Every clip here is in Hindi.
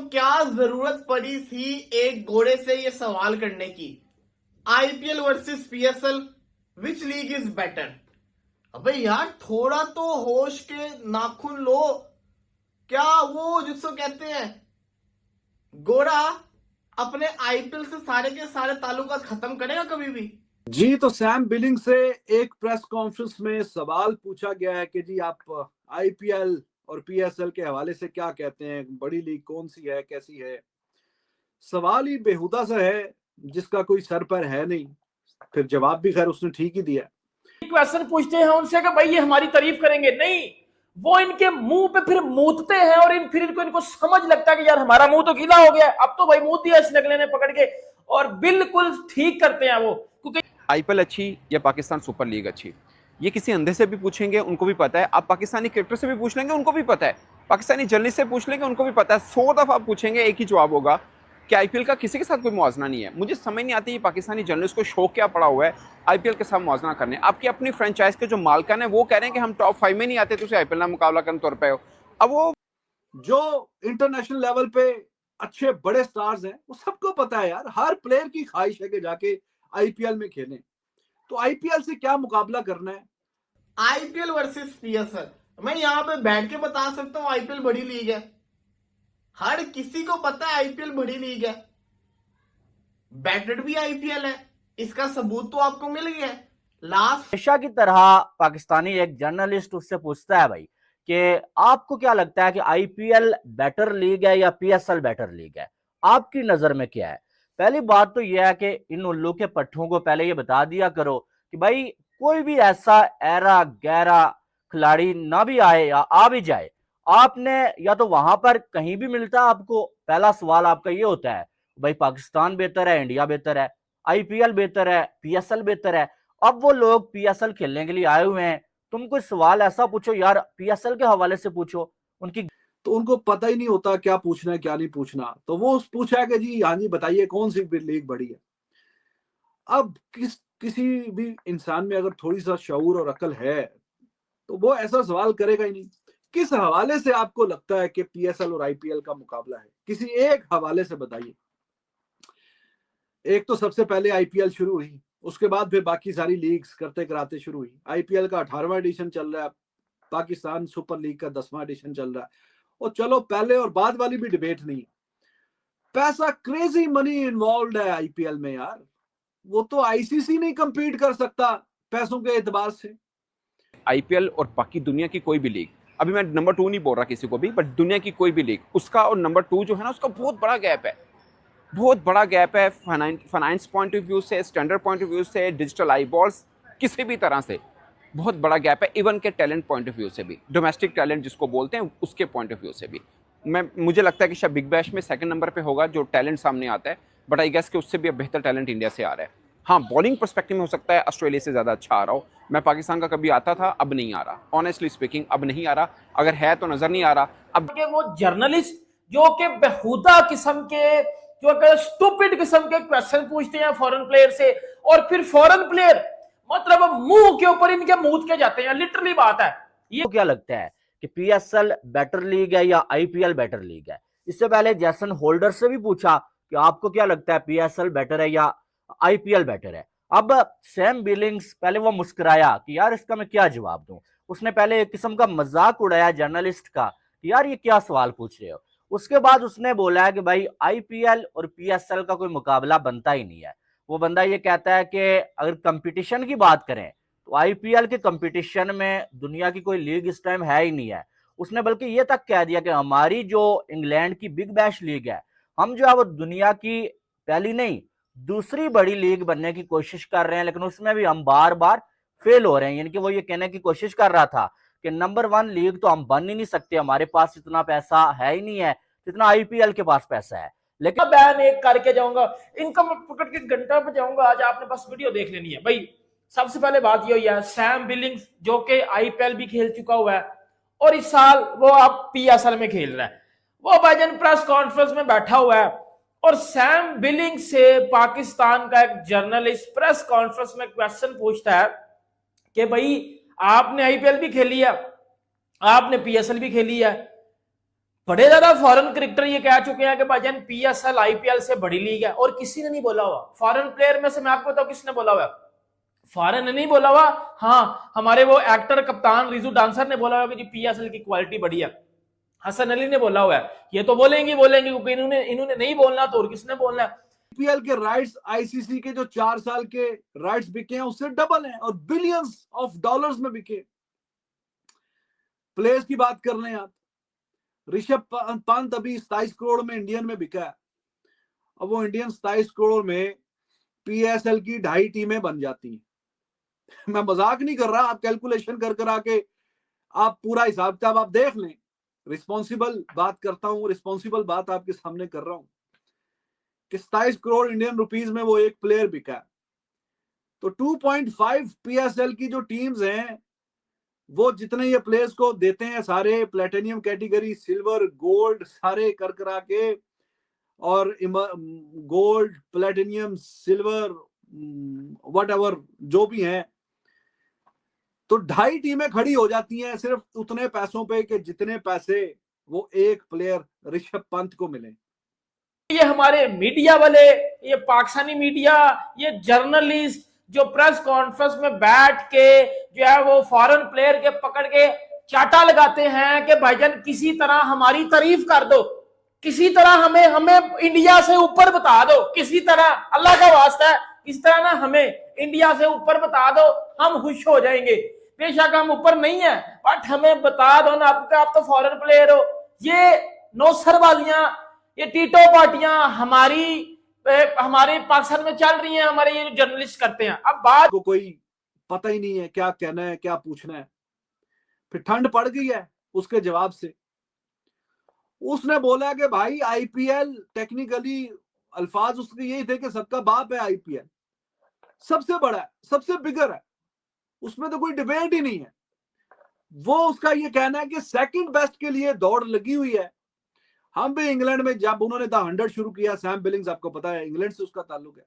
क्या जरूरत पड़ी थी एक घोड़े से ये सवाल करने की, IPL versus PSL, which league is better? अबे यार थोड़ा तो होश के नाखून लो। क्या वो जिसको कहते हैं घोड़ा अपने आईपीएल से सारे के सारे ताल्लुकात खत्म करेगा कभी भी? जी, तो सैम बिलिंग से एक प्रेस कॉन्फ्रेंस में सवाल पूछा गया है कि जी आप आईपीएल और पीएसएल के हवाले से क्या कहते हैं, बड़ी लीग कौन सी है, कैसी है। सवाल ही बेहुदा सा है जिसका कोई सर पर है नहीं। फिर जवाब भी खैर उसने ठीक ही दिया। क्वेश्चन पूछते हैं उनसे कि भाई ये हमारी तारीफ करेंगे, नहीं, वो इनके मुंह पे फिर मूतते हैं और फिर इनको समझ लगता है कि यार हमारा मुंह तो गीला हो गया, अब तो भाई मुंह दिया इस नगले ने पकड़ के, और बिल्कुल ठीक करते हैं वो। क्योंकि आईपीएल अच्छी या पाकिस्तान सुपर लीग अच्छी, ये किसी अंधे से भी पूछेंगे उनको भी पता है। आप पाकिस्तानी क्रिकेटर से भी पूछ लेंगे उनको भी पता है। पाकिस्तानी जर्नलिस्ट से पूछ लेंगे उनको भी पता है। 100 दफा आप पूछेंगे एक ही जवाब होगा कि आईपीएल का किसी के साथ कोई मुआवजा नहीं है। मुझे समझ नहीं आती पाकिस्तानी जर्नलिस्ट को शौक क्या पड़ा हुआ है आईपीएल के साथ मुआवजा करने। आपकी अपनी फ्रेंचाइज के जो मालकान है वो कह रहे हैं कि हम टॉप 5 में नहीं आते, तो आईपीएल में मुकाबला करने तौर पर हो। अब वो जो इंटरनेशनल लेवल पे अच्छे बड़े स्टार्स हैं वो सबको पता है यार, हर प्लेयर की ख्वाहिश है कि जाके आईपीएल में खेलें। तो आईपीएल से क्या मुकाबला करना है? आईपीएल वर्सेस पीएसएल, मैं यहां पे बैठ के बता सकता हूं आईपीएल बड़ी लीग है। हर किसी को पता है आईपीएल बड़ी लीग है, बैटेड भी आईपीएल है, इसका सबूत तो आपको मिल गया है। लास्ट हमेशा की तरह पाकिस्तानी एक जर्नलिस्ट उससे पूछता है भाई कि आपको क्या लगता है कि आईपीएल बेटर लीग है या पीएसएल बेटर लीग है, आपकी नजर में क्या है? पहली बात तो यह है कि इन उल्लू के पट्टों को पहले ये बता दिया करो कि भाई कोई भी ऐसा ऐरा गहरा खिलाड़ी ना भी आए या आ भी जाए, आपने या तो वहां पर कहीं भी मिलता है आपको, पहला सवाल आपका ये होता है भाई पाकिस्तान बेहतर है, इंडिया बेहतर है, आईपीएल बेहतर है, पीएसएल बेहतर है। अब वो लोग पीएसएल खेलने के लिए आए हुए हैं, तुम कोई सवाल ऐसा पूछो यार पीएसएल के हवाले से पूछो उनकी। तो उनको पता ही नहीं होता क्या पूछना है क्या नहीं पूछना। तो वो पूछा है कि जी हाँ जी बताइए कौन सी लीग बड़ी है। अब किसी भी इंसान में अगर थोड़ी सा शऊर और अकल है तो वो ऐसा सवाल करेगा ही नहीं। किस हवाले से आपको लगता है कि पीएसएल और आईपीएल का मुकाबला है? किसी एक हवाले से बताइए। एक तो सबसे पहले आईपीएल शुरू हुई, उसके बाद फिर बाकी सारी लीग्स करते कराते शुरू हुई। आईपीएल का 18वां एडिशन चल रहा है, पाकिस्तान सुपर लीग का 10वां एडिशन चल रहा है। और चलो पहले और बाद वाली भी डिबेट नहीं, पैसा क्रेजी मनी इन्वॉल्व है आईपीएल में यार। वो तो आईसीसी नहीं कंपीट कर सकता पैसों के एतबार से। आईपीएल और बाकी दुनिया की कोई भी लीग, अभी मैं नंबर 2 नहीं बोल रहा किसी को भी, बट दुनिया की कोई भी लीग, उसका और नंबर 2 जो है ना, उसका बहुत बड़ा गैप है। बहुत बड़ा गैप है फाइनेंस पॉइंट ऑफ व्यू से, स्टैंडर्ड पॉइंट ऑफ व्यू से, डिजिटल आई बॉल्स, किसी भी तरह से बहुत बड़ा गैप है। इवन के टैलेंट पॉइंट ऑफ व्यू से भी, डोमेस्टिक टैलेंट जिसको बोलते हैं उसके पॉइंट ऑफ व्यू से भी। मुझे लगता है कि शायद बिग बैश में सेकंड नंबर पे होगा जो टैलेंट सामने आता है, बट आई गेस कि उससे भी अब बेहतर टैलेंट इंडिया से आ रहा है। हाँ, बॉलिंग पर्सपेक्टिव में हो सकता है ऑस्ट्रेलिया से ज़्यादा अच्छा आ रहा हो। मैं पाकिस्तान का कभी आता था, अब नहीं आ रहा, ऑनेस्टली स्पीकिंग अब नहीं आ रहा। अगर है तो नजर नहीं आ रहा। अब वो जर्नलिस्ट जो कि बेहुदा किस्म के, जो कि स्टूपिड किस्म के क्वेश्चन पूछते हैं फॉरेन प्लेयर से, और फिर फॉरेन प्लेयर मतलब मुंह के ऊपर इनके मूत के जाते हैं, लिटरली बात है ये। क्या लगता है कि पीएसएल बेटर लीग है या आईपीएल बेटर लीग है? इससे पहले जैसन होल्डर से भी पूछा कि आपको क्या लगता है पीएसएल बेटर है या आईपीएल बेटर है। अब सैम बिलिंग्स पहले वो मुस्कुराया कि यार इसका मैं क्या जवाब दूं। उसने पहले एक किस्म का मजाक उड़ाया जर्नलिस्ट का कि यार ये क्या सवाल पूछ रहे हो। उसके बाद उसने बोला है कि भाई आईपीएल और पीएसएल का कोई मुकाबला बनता ही नहीं है। वो बंदा ये कहता है कि अगर कंपटीशन की बात करें तो आईपीएल के कंपटीशन में दुनिया की कोई लीग इस टाइम है ही नहीं है। उसने बल्कि ये तक कह दिया कि हमारी जो इंग्लैंड की बिग बैश लीग है, हम जो है वो दुनिया की पहली नहीं दूसरी बड़ी लीग बनने की कोशिश कर रहे हैं, लेकिन उसमें भी हम बार बार फेल हो रहे हैं। यानी कि वो ये कहने की कोशिश कर रहा था कि नंबर 1 लीग तो हम बन ही नहीं सकते, हमारे पास इतना पैसा है ही नहीं है जितना आईपीएल के पास पैसा है। लेकिन बैन एक करके जाऊंगा, इनका मैं पकड़ के घंटा पे जाऊंगा। आज आपने बस वीडियो देख लेनी है भाई। सबसे पहले बात ये हुई है, सैम बिलिंग्स जो कि आईपीएल भी खेल चुका हुआ है और इस साल वो अब पीएसएल में खेल रहा है, वो भाईजान प्रेस कॉन्फ्रेंस में बैठा हुआ है और सैम बिलिंग से पाकिस्तान का एक जर्नलिस्ट प्रेस कॉन्फ्रेंस में क्वेश्चन पूछता है कि भाई आपने आईपीएल भी खेली है, आपने पीएसएल भी खेली है, बड़े ज्यादा फॉरेन क्रिकेटर ये कह चुके हैं कि भाईजान पीएसएल आईपीएल से बड़ी लीग है, और किसी ने नहीं बोला हुआ। फॉरेन प्लेयर में से मैं आपको बताऊं किसने बोला हुआ है? फॉरेन ने नहीं बोला हुआ। हाँ, हमारे वो एक्टर कप्तान रिजू डांसर ने बोला हुआ कि जी पीएसएल की क्वालिटी बढ़िया। हसन अली ने बोला हुआ है। ये तो बोलेंगे क्योंकि इन्होंने नहीं बोलना तो और किसने बोलना है? आईपीएल के राइट्स आईसीसी के जो 4 साल के राइट्स बिके हैं उससे डबल हैं और बिलियंस ऑफ डॉलर्स में बिके। प्लेयर्स की बात कर रहे हैं आप, ऋषभ पंत अभी 27 करोड़ में इंडियन में बिका है। अब वो इंडियन 27 करोड़ में पीएसएल की 2.5 टीमें बन जाती हैं। मैं मजाक नहीं कर रहा, आप कैलकुलेशन कर आके आप पूरा हिसाब किताब आप देख लें। रिस्पॉन्सिबल बात करता हूं, रिस्पॉन्सिबल बात आपके सामने कर रहा हूं कि 27 करोड़ इंडियन रुपीस में वो एक प्लेयर बिका है। तो 2.5 पीएसएल की जो टीम्स हैं वो जितने ये प्लेयर्स को देते हैं सारे प्लेटिनियम कैटेगरी, सिल्वर, गोल्ड सारे कर करा के, और गोल्ड, प्लेटिनियम, सिल्वर, व्हाटएवर जो भी हैं, तो 2.5 टीमें खड़ी हो जाती हैं सिर्फ उतने पैसों पे कि जितने पैसे वो एक प्लेयर ऋषभ पंत को मिले। ये हमारे मीडिया वाले, ये पाकिस्तानी मीडिया, ये जर्नलिस्ट जो प्रेस कॉन्फ्रेंस में बैठ के जो है वो फॉरेन प्लेयर के पकड़ के चाटा लगाते हैं कि भाईजान किसी तरह हमारी तारीफ कर दो, किसी तरह हमें इंडिया से ऊपर बता दो, किसी तरह अल्लाह का वास्ता है इस तरह ना हमें इंडिया से ऊपर बता दो, हम खुश हो जाएंगे। बेशक हम ऊपर नहीं है बट हमें बता दो ना, आप तो फॉरेन प्लेयर हो। ये नौसरबाजियां, ये टीटो पार्टियां हमारे पाकिस्तान में चल रही हैं, हमारे ये जर्नलिस्ट करते हैं। अब बात को कोई पता ही नहीं है क्या कहना है, क्या पूछना है। फिर ठंड पड़ गई है उसके जवाब से। उसने बोला कि भाई आईपीएल टेक्निकली अल्फाज उसके यही थे कि सबका बाप है, आईपीएल सबसे बड़ा है, सबसे बिगर है, उसमें तो कोई डिबेट ही नहीं है। वो उसका ये कहना है कि सेकंड बेस्ट के लिए दौड़ लगी हुई है। हम भी इंग्लैंड में जब उन्होंने द 100 शुरू किया, सैम बिलिंग्स आपको पता है इंग्लैंड से उसका ताल्लुक है,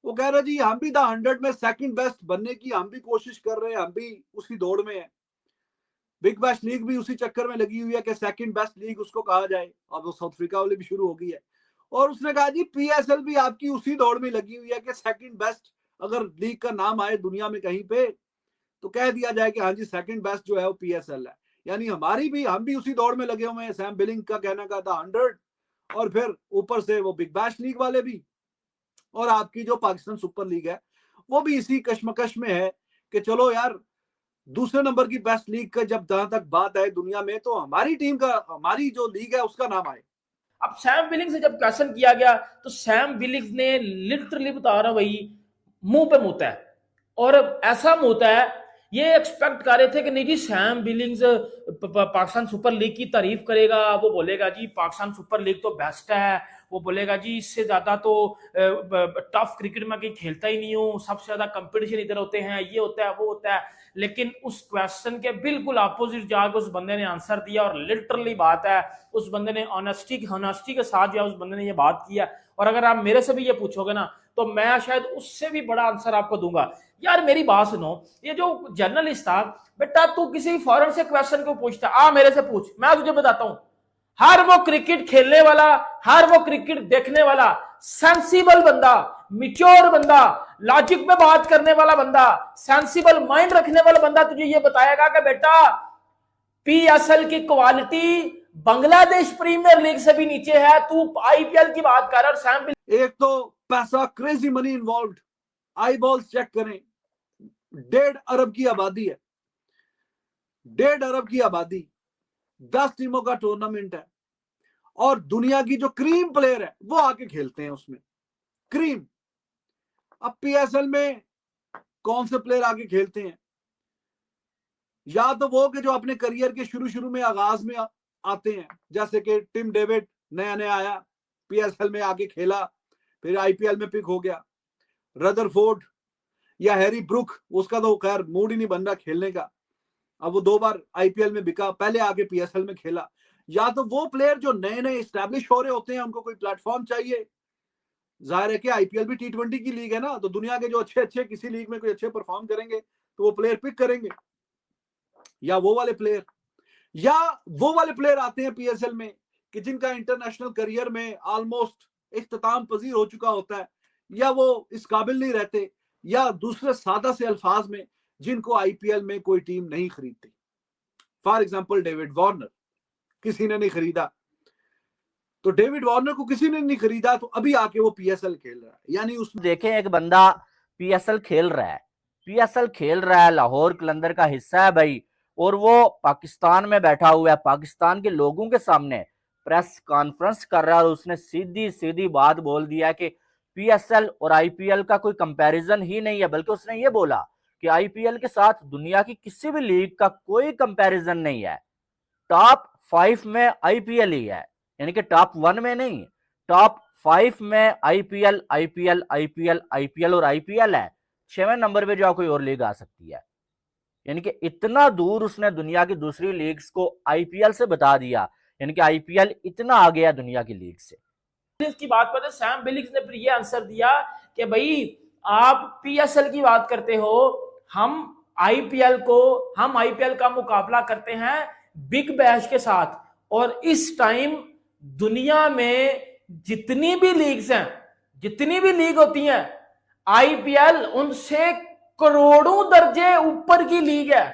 वो कह रहा जी हम भी द 100 में सेकंड बेस्ट बनने की हम भी कोशिश कर रहे हैं, हम भी उसी दौड़ में है। बिग बैश लीग भी उसी चक्कर में लगी हुई है कि सेकंड बेस्ट लीग उसको कहा जाए, अब वो साउथ अफ्रीका वाली भी शुरू हो गई है। और उसने कहा जी पीएसएल भी आपकी उसी दौड़ में लगी हुई है कि सेकंड बेस्ट अगर लीग का नाम आए दुनिया में कहीं पे तो कह दिया जाए कि हाँ जी सेकंड बेस्ट जो है वो पीएसएल है। यानी हम भी उसी दौड़ में लगे हुए हैं। सैम बिलिंग का कहना का था 100, और फिर ऊपर से वो बिग बैश लीग वाले भी, और आपकी जो पाकिस्तान सुपर लीग है वो भी इसी कश्मकश में है कि चलो यार दूसरे नंबर की बेस्ट लीग का जब जहां तक बात है दुनिया में तो हमारी टीम का, हमारी जो लीग है उसका नाम आए। अब सैम बिलिंग से जब क्वेश्चन किया गया तो सैम बिलिंग ने लिटरली बता रहा वही मुंह पे मुता है, और ऐसा मुता है ये एक्सपेक्ट कर रहे थे कि नहीं जी Sam Billings Pakistan Super League की तारीफ करेगा, वो बोलेगा जी पाकिस्तान सुपर लीग तो बेस्ट है, वो बोलेगा जी इससे ज्यादा तो टफ क्रिकेट में कहीं खेलता ही नहीं हूँ, सबसे ज्यादा कंपटीशन इधर होते हैं, ये होता है वो होता है। लेकिन उस क्वेश्चन के बिल्कुल अपोजिट जाकर उस बंदे ने आंसर दिया, और लिटरली बात है उस बंदे ने ऑनेस्टी के साथ जो है उस बंदे ने ये बात किया। और अगर आप मेरे से भी ये पूछोगे ना तो मैं शायद उससे भी बड़ा आंसर आपको दूंगा। यार मेरी बात सुनो, ये जो जर्नलिस्ट था, बेटा तू किसी फॉरेन से क्वेश्चन को पूछता, आ मेरे से पूछ, मैं तुझे बताता हूं। हर वो क्रिकेट खेलने वाला, हर वो क्रिकेट देखने वाला सेंसिबल बंदा, मिच्योर बंदा, लॉजिक में बात करने वाला बंदा, सेंसिबल माइंड रखने वाला बंदा तुझे ये बताएगा कि बेटा पीएसएल की क्वालिटी बांग्लादेश प्रीमियर लीग से भी नीचे है, तू आईपीएल की बात कर। और सैम एक तो पैसा, crazy money involve, eyeballs check करें, 1.5 अरब की आबादी है, 1.5 अरब की आबादी, 10 टीमों का टूर्नामेंट है, और दुनिया की जो क्रीम प्लेयर है वो आके खेलते हैं उसमें, क्रीम। अब पीएसएल में कौन से प्लेयर आके खेलते हैं? या तो वो कि जो अपने करियर के शुरू में आगाज में आते हैं, जैसे कि टिम डेविड नया आया, पीएसएल में आके खेला, फिर आईपीएल में पिक हो गया। रदरफोर्ड या हैरी ब्रुक, उसका तो खैर मूड ही नहीं बन रहा खेलने का, अब वो 2 बार आईपीएल में बिका, पहले आके पीएसएल में खेला। या तो वो प्लेयर जो नए एस्टैब्लिश हो रहे होते हैं, उनको कोई प्लेटफॉर्म चाहिए। जाहिर है कि आईपीएल भी T20 की लीग है ना, तो दुनिया के जो अच्छे किसी लीग में कोई अच्छे परफॉर्म करेंगे तो वो प्लेयर पिक करेंगे, या वो वाले प्लेयर। या वो वाले प्लेयर आते हैं पीएसएल में कि जिनका इंटरनेशनल करियर में ऑलमोस्ट इख्तिताम पजीर हो चुका होता है, या वो इस काबिल नहीं रहते, या दूसरे सादा से अल्फाज में जिनको आईपीएल में कोई टीम नहीं खरीदती। फॉर एग्जांपल डेविड वार्नर किसी ने नहीं खरीदा, तो डेविड वार्नर को किसी ने नहीं खरीदा, तो अभी आके वो पीएसएल खेल रहा है। यानी उस देखें, एक बंदा पीएसएल खेल रहा है, लाहौर कलंदर का हिस्सा है भाई, और वो पाकिस्तान में बैठा हुआ है, पाकिस्तान के लोगों के सामने प्रेस कॉन्फ्रेंस कर रहा है, और उसने सीधी सीधी बात बोल दिया कि पीएसएल और आईपीएल का कोई कंपैरिजन ही नहीं है, बल्कि उसने ये बोला कि आईपीएल के साथ दुनिया की किसी भी लीग का कोई कंपैरिजन नहीं है। टॉप 5 में आईपीएल ही है, यानी कि टॉप 1 में नहीं, टॉप 5 में आईपीएल और आईपीएल है। 6वें नंबर पे जो कोई और लीग आ सकती है। यानी कि इतना दूर उसने दुनिया की दूसरी लीग्स को आईपीएल से बता दिया, यानी कि आईपीएल इतना आ गया दुनिया की लीग से। की बात पर सैम बिलिंग्स ने फिर ये आंसर दिया कि भाई आप पीएसएल की बात करते हो, हम आईपीएल का मुकाबला करते हैं बिग बैश के साथ, और इस टाइम दुनिया में जितनी भी लीग्स हैं, जितनी भी लीग होती हैं, आईपीएल उनसे करोड़ों दर्जे ऊपर की लीग है,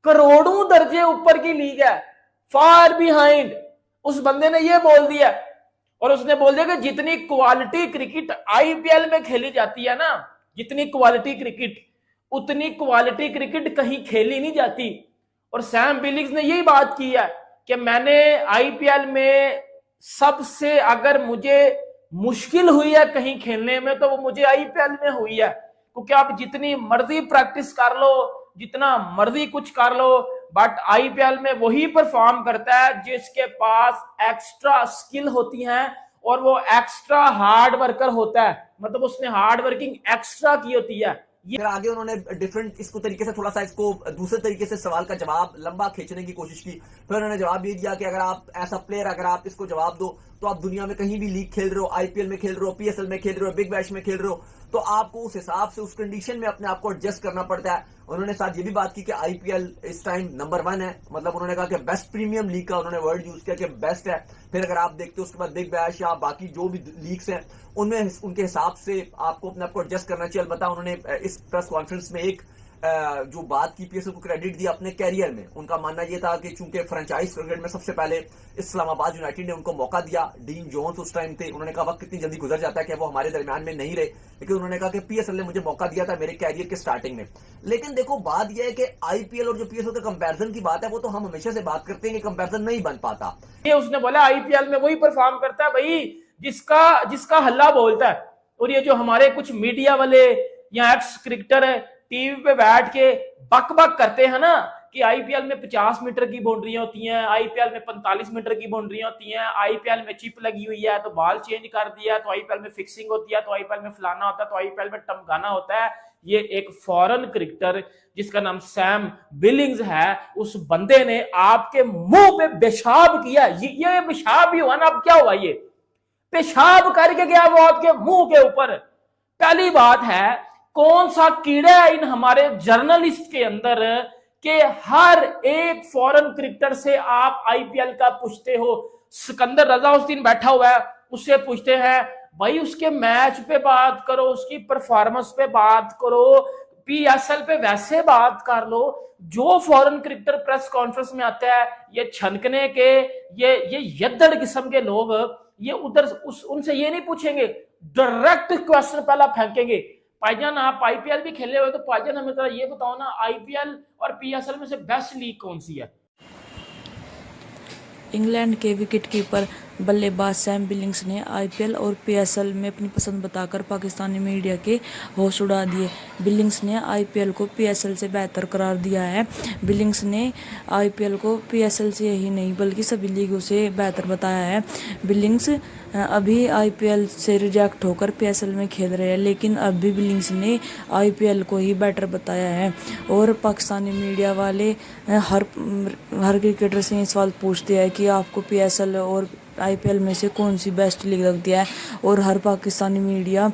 करोड़ों दर्जे ऊपर की लीग है, फार बिहाइंड। उस बंदे ने ये बोल दिया, और उसने बोल दिया कि जितनी क्वालिटी क्रिकेट आईपीएल में खेली जाती है ना, जितनी क्वालिटी क्रिकेट, उतनी क्वालिटी क्रिकेट कहीं खेली नहीं जाती। और सैम बिलिंग्स ने यही बात की है कि मैंने आईपीएल में सबसे, अगर मुझे मुश्किल हुई है कहीं खेलने में, तो वो मुझे आईपीएल में हुई है, क्योंकि आप जितनी मर्जी प्रैक्टिस कर लो, जितना मर्जी कुछ कर लो, बट आईपीएल में वही परफॉर्म करता है जिसके पास एक्स्ट्रा स्किल होती हैं, और वो एक्स्ट्रा हार्ड वर्कर होता है, मतलब उसने हार्ड वर्किंग एक्स्ट्रा की होती है। फिर आगे उन्होंने डिफरेंट इसको तरीके से थोड़ा सा इसको दूसरे तरीके से सवाल का जवाब लंबा खींचने की कोशिश की। फिर उन्होंने जवाब ये दिया कि अगर आप ऐसा प्लेयर, अगर आप इसको जवाब दो तो आप दुनिया में कहीं भी लीग खेल रहे हो, आईपीएल में खेल रहे हो, पीएसएल में खेल रहे हो, बिग बैश में खेल रहे हो, तो आपको उस हिसाब से उस कंडीशन में अपने आप को एडजस्ट करना पड़ता है। उन्होंने साथ ये भी बात की कि आईपीएल इस टाइम नंबर 1 है, मतलब उन्होंने कहा कि बेस्ट प्रीमियम लीग का उन्होंने वर्ड यूज किया कि बेस्ट है। फिर अगर आप देखते हो उसके बाद बिग बैश या बाकी जो भी लीग्स हैं उनमें उनके हिसाब से आपको अपने आप को एडजस्ट करना चाहिए। अलबत्ता उन्होंने इस प्रेस कॉन्फ्रेंस में एक जो बात की, पीएसएल को क्रेडिट दिया अपने कैरियर में। उनका मानना यह था कि चूंकि फ्रेंचाइज क्रिकेट में सबसे पहले इस्लामाबाद यूनाइटेड ने उनको मौका दिया, डीन जोन्स उस टाइम थे, उन्होंने कहा वक्त कितनी जल्दी गुजर जाता है कि वो हमारे दरमियान में नहीं रहे, लेकिन उन्होंने कहा कि पीएसएल ने मुझे मौका दिया था मेरे कैरियर के स्टार्टिंग में। लेकिन देखो बात यह है कि आईपीएल और जो पीएसएल का कंपैरिजन की बात है, वो तो हम हमेशा से बात करते हैं कि कंपैरिजन नहीं बन पाता। ये उसने बोला आईपीएल में वही परफॉर्म करता है भाई जिसका हल्ला बोलता है। और ये जो हमारे कुछ मीडिया वाले या एक्स क्रिकेटर है, टीवी पे बैठ के बक बक करते हैं ना कि आईपीएल में 50 मीटर की बाउंड्रियां होती हैं, आईपीएल में 45 मीटर की बाउंड्रियां होती हैं, आईपीएल में चिप लगी हुई है तो बॉल चेंज कर दिया, तो आईपीएल में फिक्सिंग होती है, तो आईपीएल में फलाना होता है, तो आईपीएल में टमकाना होता है। ये एक फॉरेन क्रिकेटर जिसका नाम सैम बिलिंग्स है, उस बंदे ने आपके मुंह पे पेशाब किया। ये पेशाब ही हुआ ना, अब क्या हुआ, ये पेशाब करके गया वो आपके मुंह के ऊपर। पहली बात है, कौन सा कीड़ा है इन हमारे जर्नलिस्ट के अंदर कि हर एक फॉरेन क्रिकेटर से आप आईपीएल का पूछते हो। सिकंदर रजा उस दिन बैठा हुआ है, उससे पूछते हैं भाई उसके मैच पे बात करो, उसकी परफॉर्मेंस पे बात करो, पीएसएल पे वैसे बात कर लो। जो फॉरेन क्रिकेटर प्रेस कॉन्फ्रेंस में आता है, ये छनकने के, ये यद्दड़ किस्म के लोग, ये उधर उनसे ये नहीं पूछेंगे, डायरेक्ट क्वेश्चन पहला फेंकेंगे। भाईजान आप आईपीएल भी खेले हुए, तो भाईजान हमें जरा ये बताओ ना, आईपीएल और पीएसएल में से बेस्ट लीग कौन सी है? इंग्लैंड के विकेटकीपर बल्लेबाज सैम बिलिंग्स ने आईपीएल और पीएसएल में अपनी पसंद बताकर पाकिस्तानी मीडिया के होश उड़ा दिए। बिलिंग्स ने आईपीएल को पीएसएल से बेहतर करार दिया है। बिलिंग्स ने आईपीएल को पीएसएल से ही नहीं बल्कि सभी लीगों से बेहतर बताया है। बिलिंग्स अभी आईपीएल से रिजेक्ट होकर पीएसएल में खेल रहे हैं, लेकिन अब भी बिलिंग्स ने आईपीएल को ही बेटर बताया है। और पाकिस्तानी मीडिया वाले हर क्रिकेटर से ये सवाल पूछते हैं कि आपको पीएसएल और आईपीएल में से कौन सी बेस्ट लीग लगती है। और हर पाकिस्तानी मीडिया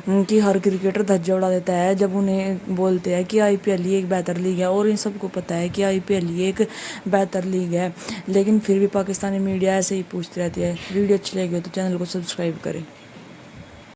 की हर क्रिकेटर धज्जा उड़ा देता है जब उन्हें बोलते हैं कि आईपीएल ही एक बेहतर लीग है, और इन सबको पता है कि आईपीएल ही एक बेहतर लीग है, लेकिन फिर भी पाकिस्तानी मीडिया ऐसे ही पूछती रहती है। वीडियो अच्छी लगी हो तो चैनल को सब्सक्राइब करें।